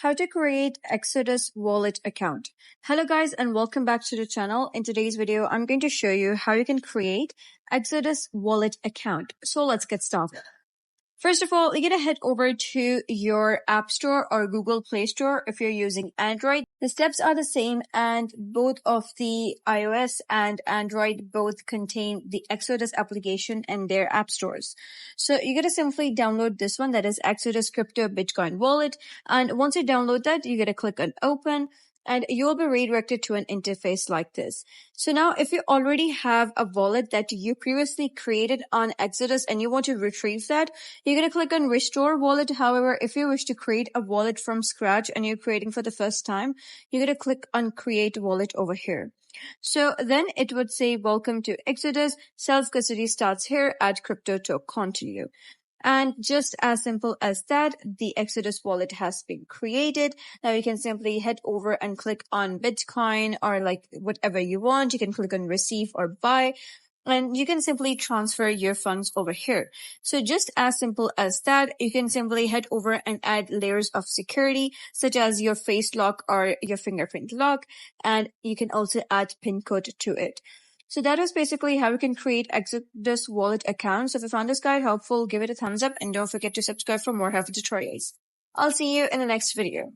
how to create Exodus wallet account. Hello guys and welcome back to the channel. In today's video, I'm going to show you how you can create Exodus wallet account. So let's get started. First of all, you're going to head over to your App Store or Google Play Store if you're using Android. The steps are the same and both of the iOS and Android both contain the Exodus application and their app stores. So you're going to simply download this one, that is Exodus Crypto Bitcoin Wallet. And once you download that, you're going to click on Open. And you will be redirected to an interface like this. So now if you already have a wallet that you previously created on Exodus and you want to retrieve that, you're going to click on Restore Wallet. However, if you wish to create a wallet from scratch and you're creating for the first time, you're going to click on Create Wallet over here. So then it would say, Welcome to Exodus. Self-custody starts here. Add crypto to continue. And just as simple as that, the Exodus wallet has been created. Now you can simply head over and click on Bitcoin or like whatever you want. You can click on receive or buy. And you can simply transfer your funds over here. So just as simple as that, you can simply head over and add layers of security, such as your face lock or your fingerprint lock. And you can also add PIN code to it. So that is basically how you can create Exodus wallet accounts. So if you found this guide helpful, give it a thumbs up and don't forget to subscribe for more helpful tutorials. I'll see you in the next video.